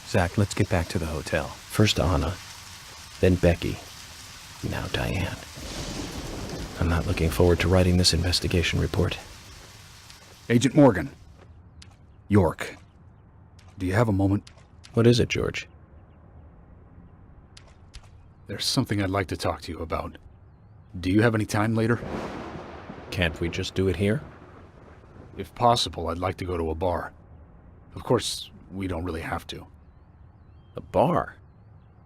Zach, let's get back to the hotel. First Anna, then Becky, now Diane. I'm not looking forward to writing this investigation report. Agent Morgan. York. Do you have a moment? What is it, George? There's something I'd like to talk to you about. Do you have any time later? Can't we just do it here? If possible, I'd like to go to a bar. Of course, we don't really have to. A bar?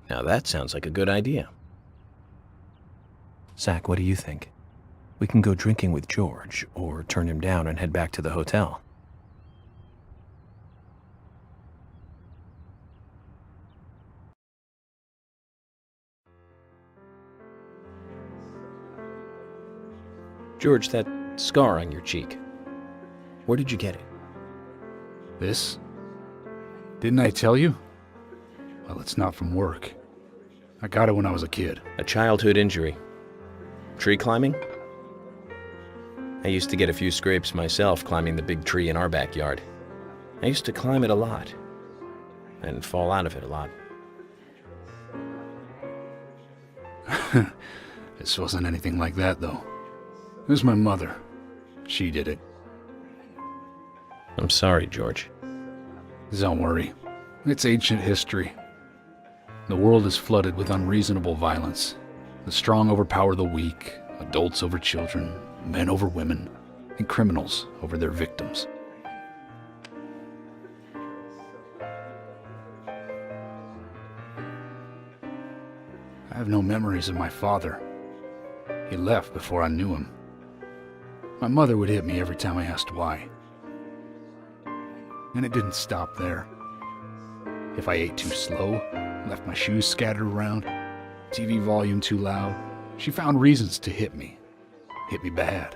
Now that sounds like a good idea. Zach, what do you think? We can go drinking with George, or turn him down and head back to the hotel. George, that scar on your cheek. Where did you get it? This? Didn't I tell you? Well, it's not from work. I got it when I was a kid. A childhood injury. Tree climbing? I used to get a few scrapes myself climbing the big tree in our backyard. I used to climb it a lot, and fall out of it a lot. This wasn't anything like that, though. It was my mother. She did it. I'm sorry, George. Don't worry. It's ancient history. The world is flooded with unreasonable violence. The strong overpower the weak, adults over children, men over women, and criminals over their victims. I have no memories of my father. He left before I knew him. My mother would hit me every time I asked why. And it didn't stop there. If I ate too slow, left my shoes scattered around, TV volume too loud, she found reasons to hit me. Hit me bad.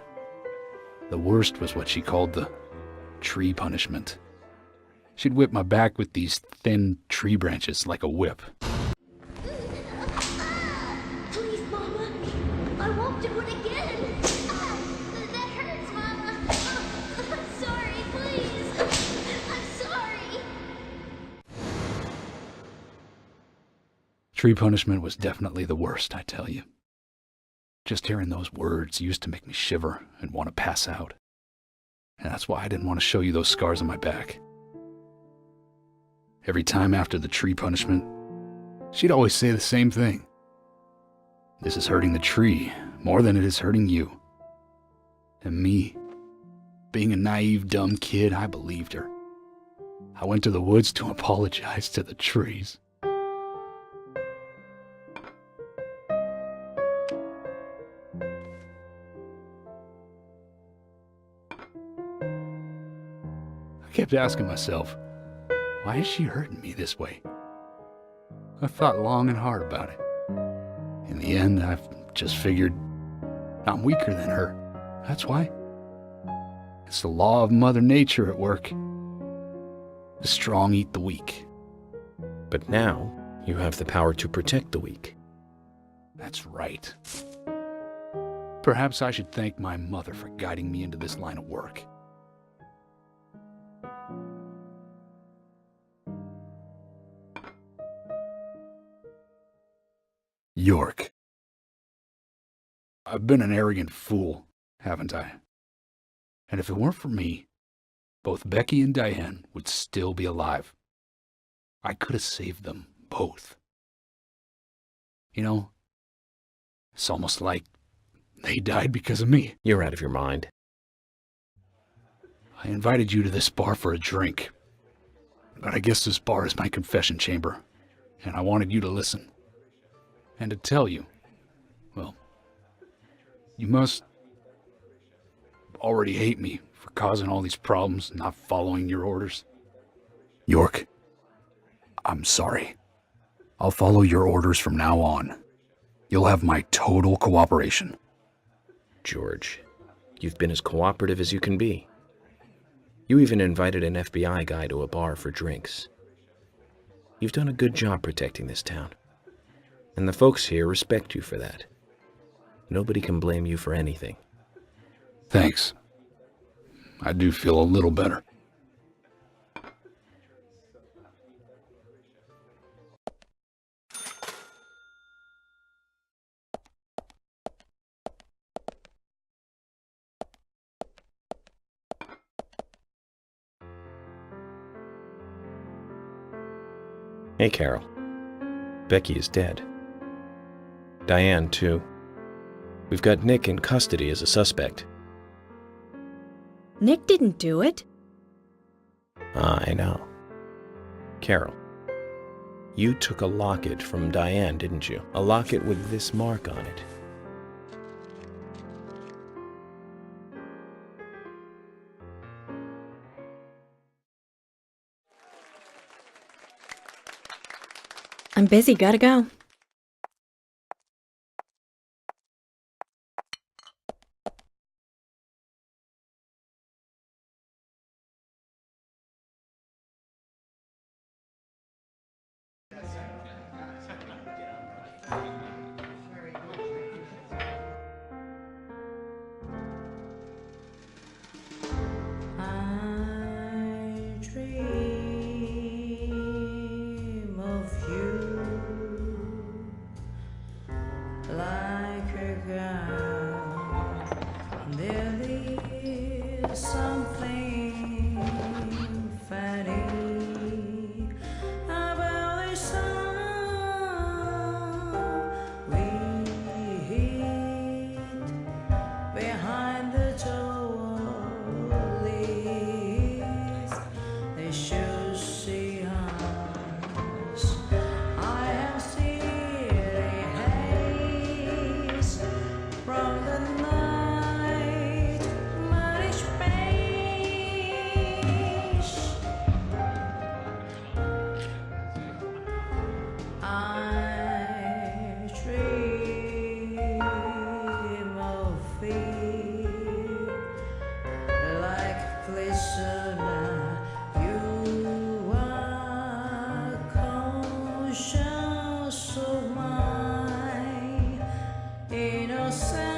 The worst was what she called the tree punishment. She'd whip my back with these thin tree branches like a whip. Please, Mama. I won't do it again. That hurts, Mama. I'm sorry, please. I'm sorry. Tree punishment was definitely the worst, I tell you. Just hearing those words used to make me shiver and want to pass out. And that's why I didn't want to show you those scars on my back. Every time after the tree punishment, she'd always say the same thing. This is hurting the tree more than it is hurting you. And me, being a naive, dumb kid, I believed her. I went to the woods to apologize to the trees. I kept asking myself, why is she hurting me this way? I thought long and hard about it. In the end, I've just figured I'm weaker than her. That's why. It's the law of Mother Nature at work. The strong eat the weak. But now, you have the power to protect the weak. That's right. Perhaps I should thank my mother for guiding me into this line of work. York. I've been an arrogant fool, haven't I? And if it weren't for me, both Becky and Diane would still be alive. I could have saved them both. You know, it's almost like they died because of me. You're out of your mind. I invited you to this bar for a drink, but I guess this bar is my confession chamber, and I wanted you to listen. And to tell you, well, you must already hate me for causing all these problems and not following your orders. York, I'm sorry. I'll follow your orders from now on. You'll have my total cooperation. George, you've been as cooperative as you can be. You even invited an FBI guy to a bar for drinks. You've done a good job protecting this town. And the folks here respect you for that. Nobody can blame you for anything. Thanks. I do feel a little better. Hey, Carol. Becky is dead. Diane, too. We've got Nick in custody as a suspect. Nick didn't do it. I know. Carol, you took a locket from Diane, didn't you? A locket with this mark on it. I'm busy, gotta go. I dream of you like a girl. There is something funny about the song we hid behind the door. They should see us. I am still haze from the night, muddy space. I dream of fear like glistener. You are conscious of my innocence.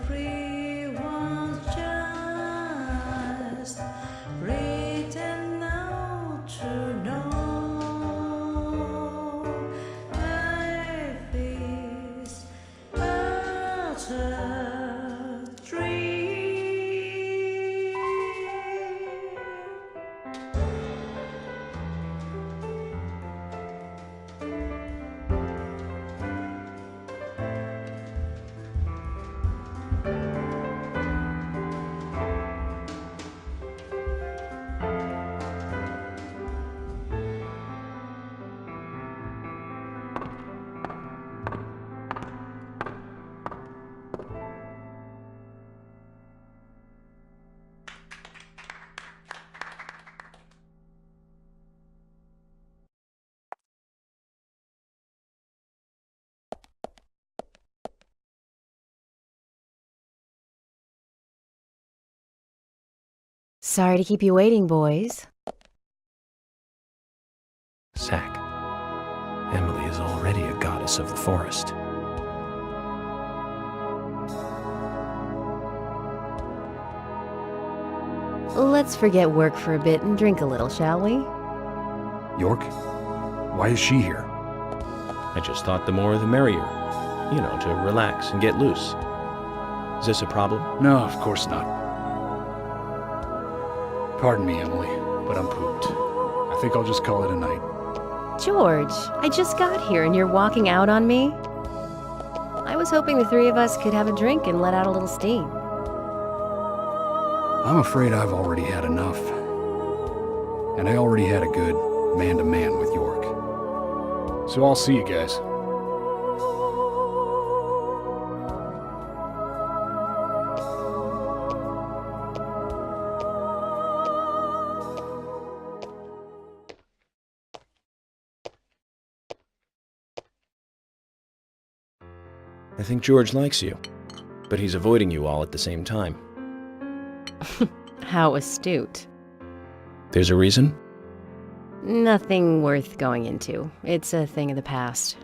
Everyone's just written out to know life is but a dream. Sorry to keep you waiting, boys. Sack. Emily is already a goddess of the forest. Let's forget work for a bit and drink a little, shall we? York? Why is she here? I just thought the more the merrier. You know, to relax and get loose. Is this a problem? No, of course not. Pardon me, Emily, but I'm pooped. I think I'll just call it a night. George, I just got here and you're walking out on me? I was hoping the three of us could have a drink and let out a little steam. I'm afraid I've already had enough. And I already had a good man-to-man with York. So I'll see you guys. I think George likes you, but he's avoiding you all at the same time. How astute. There's a reason? Nothing worth going into. It's a thing of the past.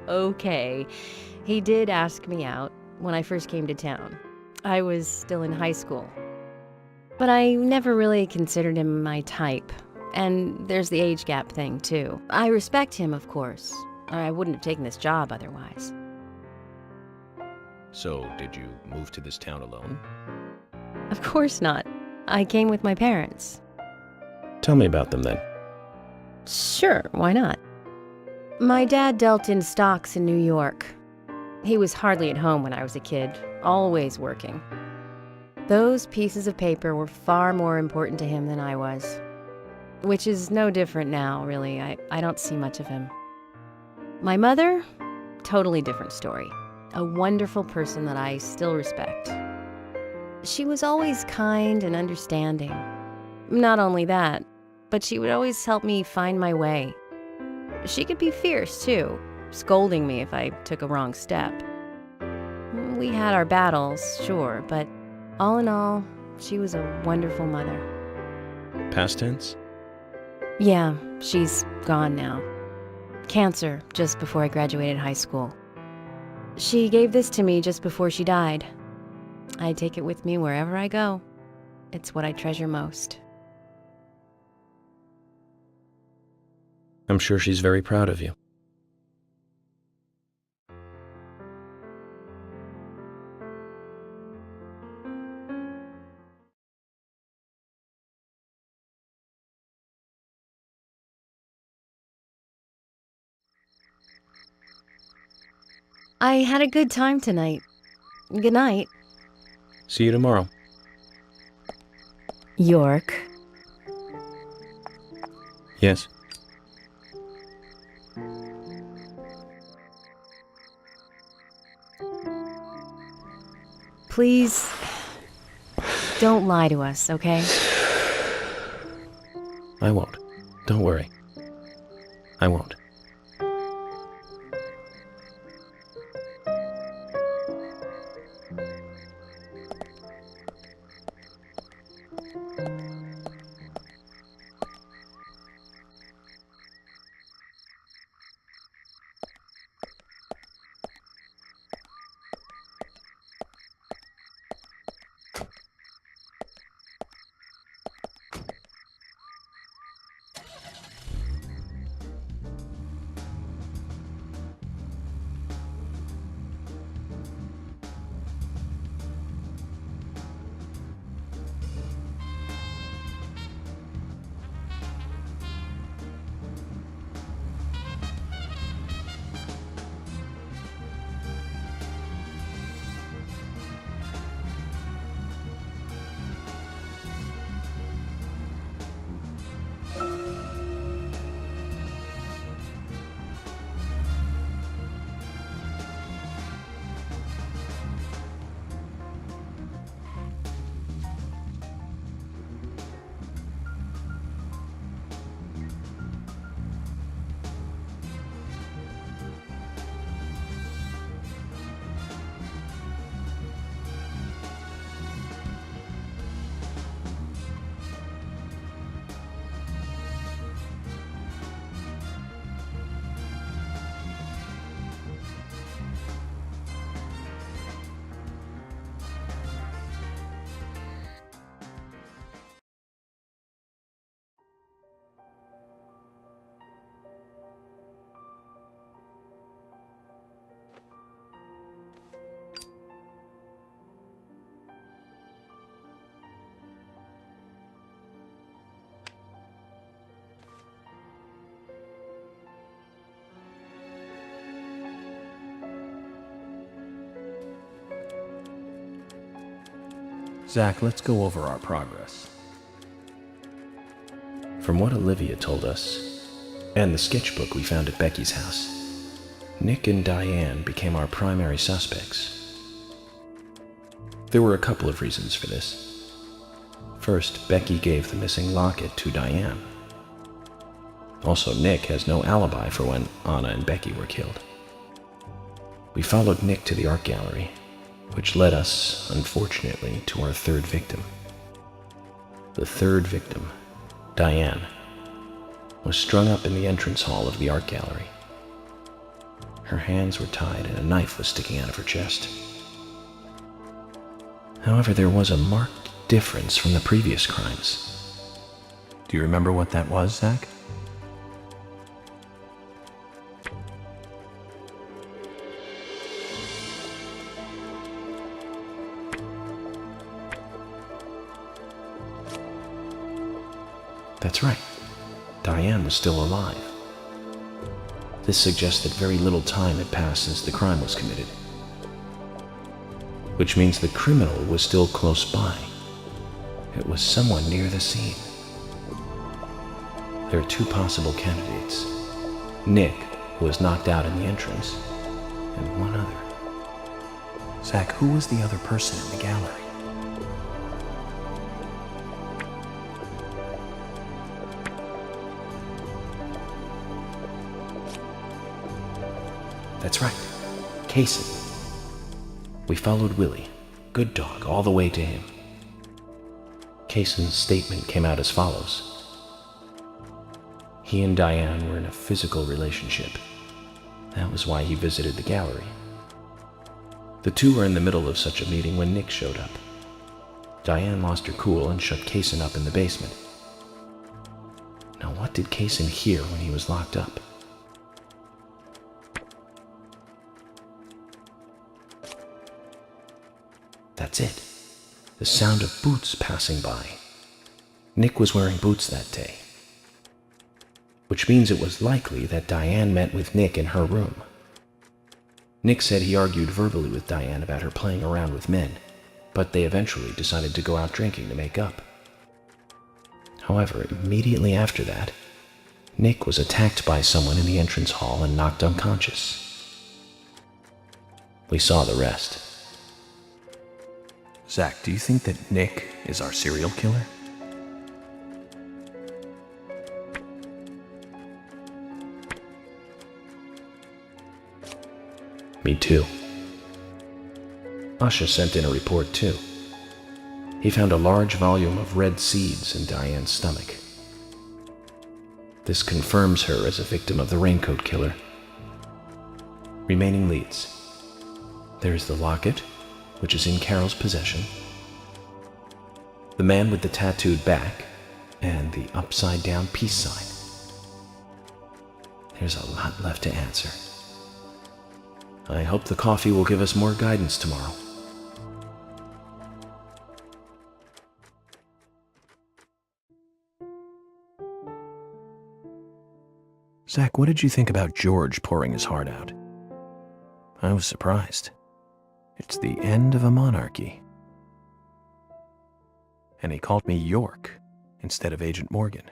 Okay. He did ask me out when I first came to town. I was still in high school. But I never really considered him my type. And there's the age gap thing, too. I respect him, of course. I wouldn't have taken this job otherwise. So, did you move to this town alone? Of course not. I came with my parents. Tell me about them then. Sure, why not? My dad dealt in stocks in New York. He was hardly at home when I was a kid, always working. Those pieces of paper were far more important to him than I was. Which is no different now, really. I don't see much of him. My mother? Totally different story. A wonderful person that I still respect. She was always kind and understanding. Not only that, but she would always help me find my way. She could be fierce, too, scolding me if I took a wrong step. We had our battles, sure, but all in all, she was a wonderful mother. Past tense? Yeah, she's gone now. Cancer, just before I graduated high school. She gave this to me just before she died. I take it with me wherever I go. It's what I treasure most. I'm sure she's very proud of you. I had a good time tonight. Good night. See you tomorrow. York. Yes. Please, don't lie to us, okay? I won't. Don't worry. I won't. Zach, let's go over our progress. From what Olivia told us, and the sketchbook we found at Becky's house, Nick and Diane became our primary suspects. There were a couple of reasons for this. First, Becky gave the missing locket to Diane. Also, Nick has no alibi for when Anna and Becky were killed. We followed Nick to the art gallery, which led us, unfortunately, to our third victim. The third victim, Diane, was strung up in the entrance hall of the art gallery. Her hands were tied and a knife was sticking out of her chest. However, there was a marked difference from the previous crimes. Do you remember what that was, Zach? That's right. Diane was still alive. This suggests that very little time had passed since the crime was committed, which means the criminal was still close by. It was someone near the scene. There are two possible candidates. Nick, who was knocked out in the entrance, and one other. Zach, who was the other person in the gallery? That's right, Kaysen. We followed Willie, good dog, all the way to him. Kaysen's statement came out as follows. He and Diane were in a physical relationship. That was why he visited the gallery. The two were in the middle of such a meeting when Nick showed up. Diane lost her cool and shut Kaysen up in the basement. Now, what did Kaysen hear when he was locked up? That's it. The sound of boots passing by. Nick was wearing boots that day, which means it was likely that Diane met with Nick in her room. Nick said he argued verbally with Diane about her playing around with men, but they eventually decided to go out drinking to make up. However, immediately after that, Nick was attacked by someone in the entrance hall and knocked unconscious. We saw the rest. Zach, do you think that Nick is our serial killer? Me too. Asha sent in a report too. He found a large volume of red seeds in Diane's stomach. This confirms her as a victim of the raincoat killer. Remaining leads. There's the locket, which is in Carol's possession, the man with the tattooed back, and the upside-down peace sign. There's a lot left to answer. I hope the coffee will give us more guidance tomorrow. Zach, what did you think about George pouring his heart out? I was surprised. It's the end of a monarchy. And he called me York instead of Agent Morgan.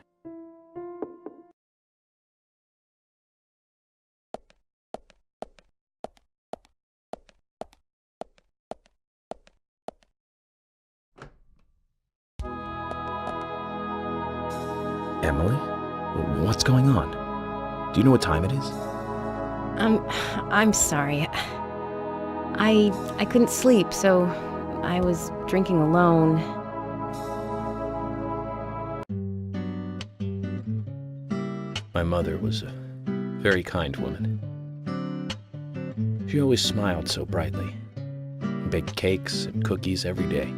Emily? What's going on? Do you know what time it is? I'm sorry. I couldn't sleep, so I was drinking alone. My mother was a very kind woman. She always smiled so brightly, and baked cakes and cookies every day.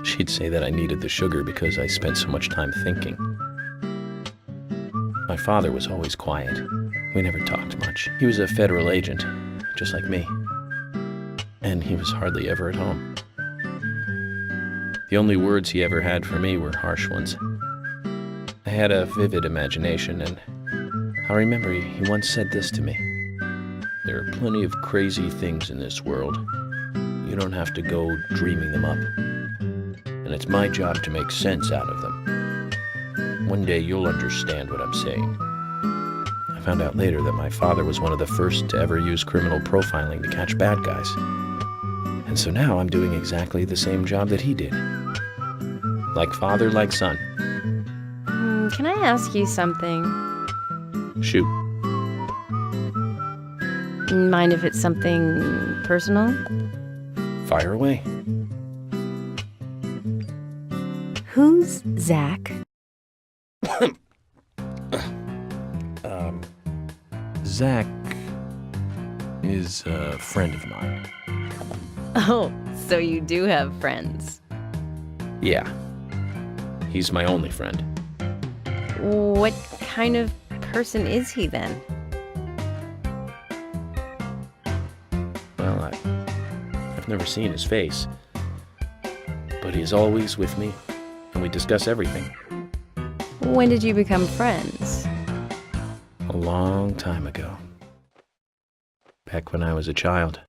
She'd say that I needed the sugar because I spent so much time thinking. My father was always quiet. We never talked much. He was a federal agent, just like me. And he was hardly ever at home. The only words he ever had for me were harsh ones. I had a vivid imagination, and I remember he once said this to me. There are plenty of crazy things in this world. You don't have to go dreaming them up. And it's my job to make sense out of them. One day you'll understand what I'm saying. I found out later that my father was one of the first to ever use criminal profiling to catch bad guys. And so now I'm doing exactly the same job that he did. Like father, like son. Can I ask you something? Shoot. Mind if it's something personal? Fire away. Who's Zach? Zach is a friend of mine. Oh, so you do have friends. Yeah. He's my only friend. What kind of person is he then? Well, I've never seen his face. But he's always with me, and we discuss everything. When did you become friends? A long time ago. Back when I was a child.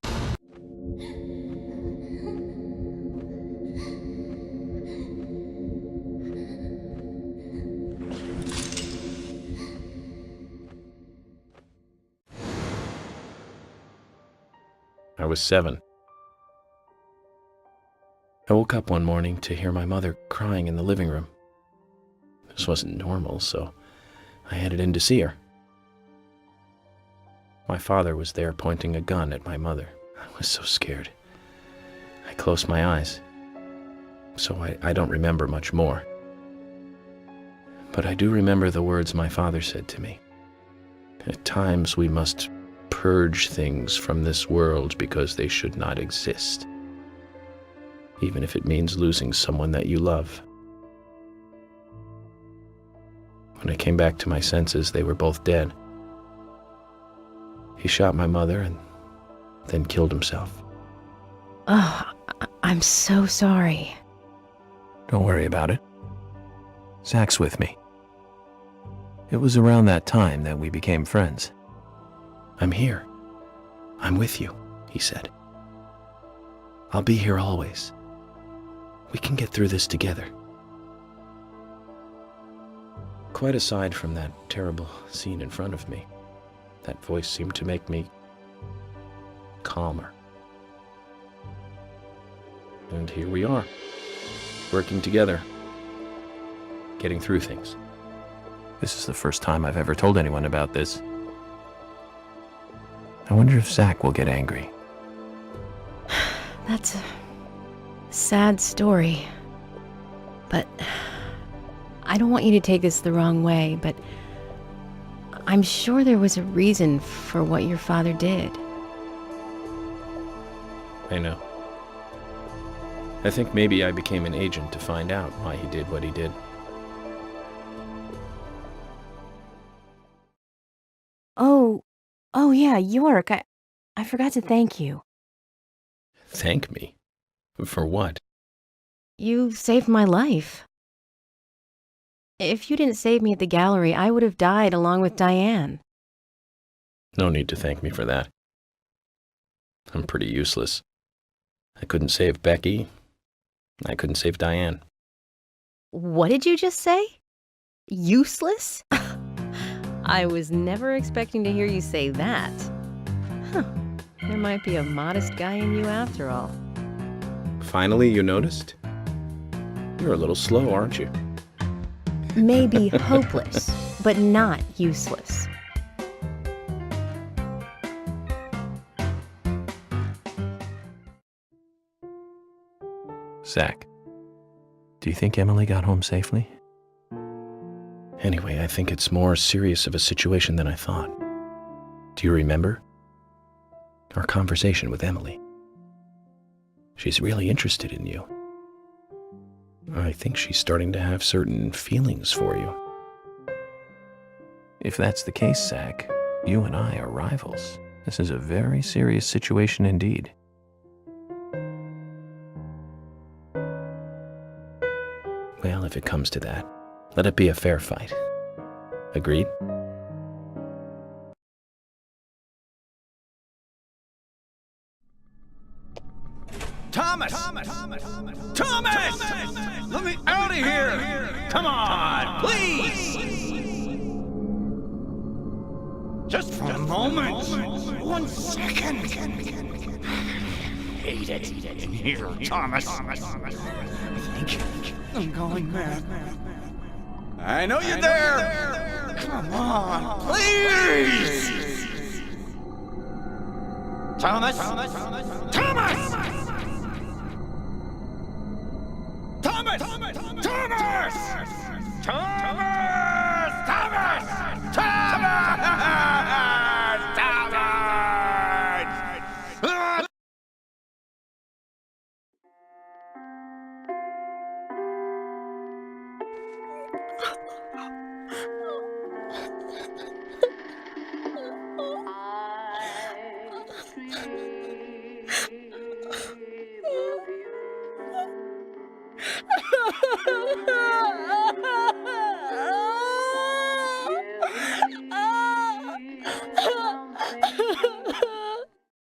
I was 7. I woke up one morning to hear my mother crying in the living room. This wasn't normal, so I headed in to see her. My father was there pointing a gun at my mother. I was so scared. I closed my eyes, so I don't remember much more. But I do remember the words my father said to me. At times we must purge things from this world because they should not exist, even if it means losing someone that you love. When I came back to my senses, they were both dead. He shot my mother and then killed himself. Oh, I'm so sorry. Don't worry about it. Zach's with me. It was around that time that we became friends. I'm here. I'm with you, he said. I'll be here always. We can get through this together. Quite aside from that terrible scene in front of me, that voice seemed to make me calmer. And here we are, working together, getting through things. This is the first time I've ever told anyone about this. I wonder if Zach will get angry. That's a sad story. But I don't want you to take this the wrong way, but I'm sure there was a reason for what your father did. I know. I think maybe I became an agent to find out why he did what he did. Oh yeah, York, I forgot to thank you. Thank me? For what? You saved my life. If you didn't save me at the gallery, I would have died along with Diane. No need to thank me for that. I'm pretty useless. I couldn't save Becky. I couldn't save Diane. What did you just say? Useless? I was never expecting to hear you say that. Huh. There might be a modest guy in you after all. Finally, you noticed? You're a little slow, aren't you? Maybe hopeless, but not useless. Zach, do you think Emily got home safely? Anyway, I think it's more serious of a situation than I thought. Do you remember? Our conversation with Emily. She's really interested in you. I think she's starting to have certain feelings for you. If that's the case, Zach, you and I are rivals. This is a very serious situation indeed. Well, if it comes to that, let it be a fair fight. Agreed? Thomas! Thomas! Let me out of here! Come on, please! Just for a moment. 1 second. Hate it in here, Thomas. I think I'm going mad. I know you're there! Come on, please! Thomas! Thomas! Thomas! Thomas! Thomas!